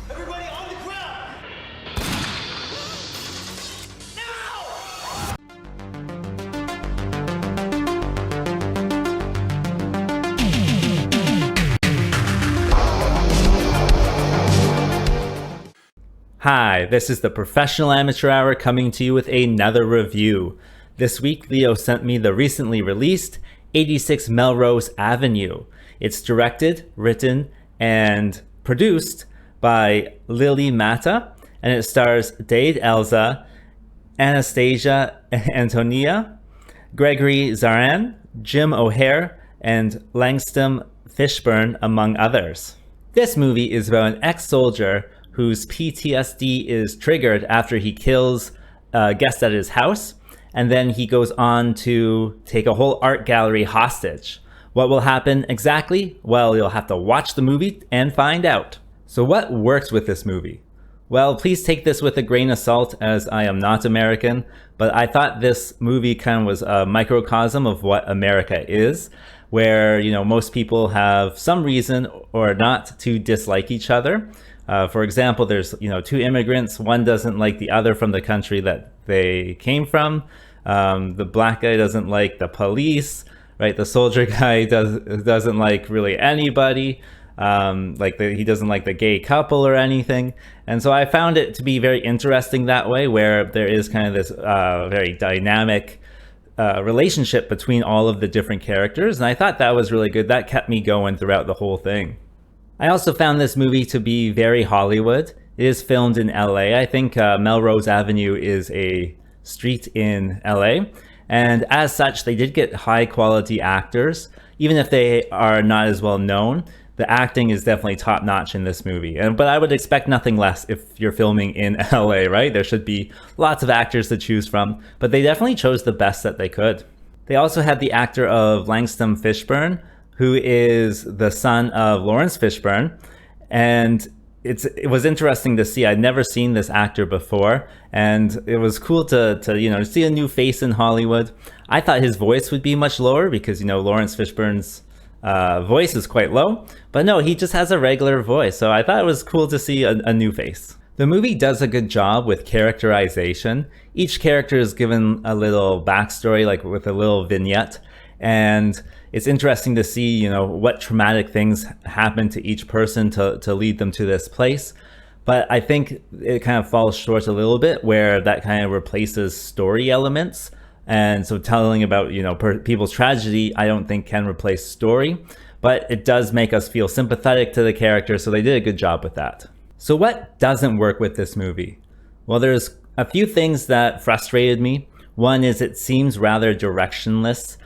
Everybody on the ground! Hi, this is the Professional Amateur Hour coming to you with another review. This week, Leo sent me the recently released 86 Melrose Avenue. It's directed, written, and produced by Lili Matta, and it stars Dada Elza, Anastasia Antonia, Gregory, Zarian, Jim O'Hare, and Langstone Fishburne, among others. This movie is about an ex-soldier whose PTSD is triggered after he kills a guest at his house, and then he goes on to take a whole art gallery hostage. What will happen exactly? Well, you'll have to watch the movie and find out. So what works with this movie? Well, please take this with a grain of salt, as I am not American, but I thought this movie kind of was a microcosm of what America is, where, you know, most people have some reason or not to dislike each other. For example, there's, two immigrants. One doesn't like the other from the country that they came from. The black guy doesn't like the police, right? The soldier guy doesn't like really anybody. He doesn't like the gay couple or anything. And so I found it to be very interesting that way, where there is kind of this very dynamic relationship between all of the different characters. And I thought that was really good. That kept me going throughout the whole thing. I also found this movie to be very Hollywood. It is filmed in LA. I think Melrose Avenue is a street in LA. And as such, they did get high quality actors. Even if they are not as well known, the acting is definitely top notch in this movie. But I would expect nothing less if you're filming in LA, right? There should be lots of actors to choose from, but they definitely chose the best that they could. They also had the actor of Langstone Fishburne, who is the son of Lawrence Fishburne. And it was interesting to see. I'd never seen this actor before, and it was cool to see a new face in Hollywood. I thought his voice would be much lower because, Lawrence Fishburne's voice is quite low, but no, he just has a regular voice. So I thought it was cool to see a new face. The movie does a good job with characterization. Each character is given a little backstory, like with a little vignette, and it's interesting to see, what traumatic things happen to each person to lead them to this place. But I think it kind of falls short a little bit, where that kind of replaces story elements. And so telling about, people's tragedy, I don't think can replace story, but it does make us feel sympathetic to the character. So they did a good job with that. So what doesn't work with this movie? Well, there's a few things that frustrated me. One is it seems rather directionless.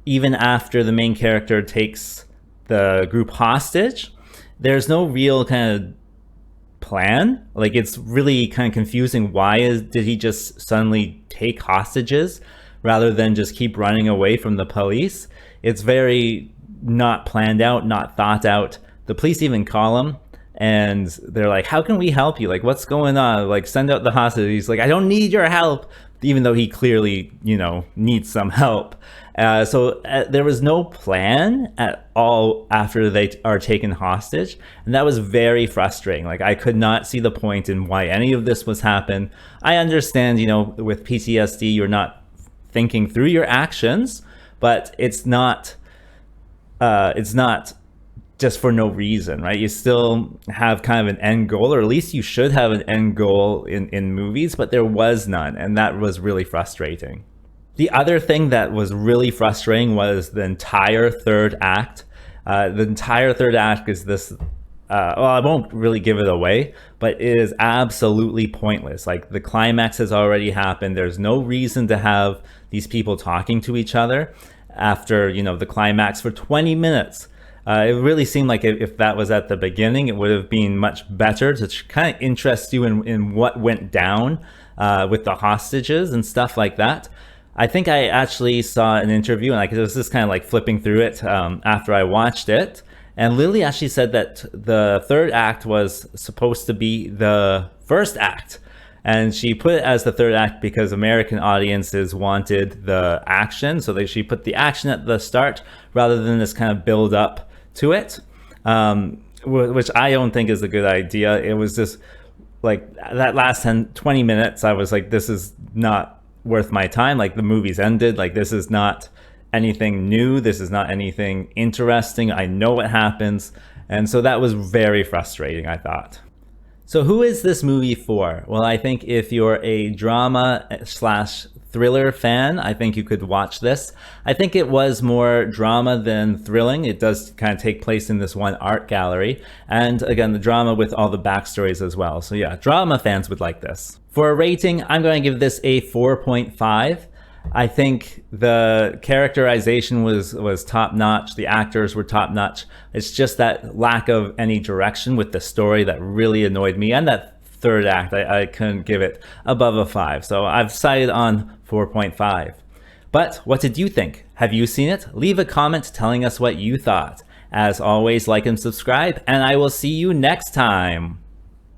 Even after the main character takes the group hostage, there's no real kind of plan. Like, it's really kind of confusing. Did he just suddenly take hostages rather than just keep running away from the police? It's very not planned out, not thought out. The police even call him and they're like, how can we help you? Like, what's going on? Like, send out the hostage. He's like, I don't need your help, even though he clearly, needs some help. So there was no plan at all after they are taken hostage. And that was very frustrating. Like, I could not see the point in why any of this was happening. I understand, with PTSD, you're not thinking through your actions, but it's not just for no reason, right? You still have kind of an end goal, or at least you should have an end goal in movies, but there was none. And that was really frustrating. The other thing that was really frustrating was the entire third act. The entire third act is this, I won't really give it away, but it is absolutely pointless. Like, the climax has already happened. There's no reason to have these people talking to each other after, the climax for 20 minutes. It really seemed like if that was at the beginning, it would have been much better to kind of interest you in what went down with the hostages and stuff like that. I think I actually saw an interview, and I was just kind of like flipping through it after I watched it. And Lily actually said that the third act was supposed to be the first act. And she put it as the third act because American audiences wanted the action. So she put the action at the start rather than this kind of build up to it. which I don't think is a good idea. It was just like that last 10-20 minutes, I was like, this is not worth my time. Like, the movie's ended. Like, this is not anything new. This is not anything interesting. I know what happens. And so that was very frustrating, I thought. So who is this movie for? Well, I think if you're a drama slash thriller fan, I think you could watch this. I think it was more drama than thrilling. It does kind of take place in this one art gallery. And again, the drama with all the backstories as well. So yeah, drama fans would like this. For a rating, I'm going to give this a 4.5. I think the characterization was top notch. The actors were top notch. It's just that lack of any direction with the story that really annoyed me. And that third act, I couldn't give it above a 5. So I've decided on 4.5. But what did you think? Have you seen it? Leave a comment telling us what you thought. As always, like and subscribe, and I will see you next time.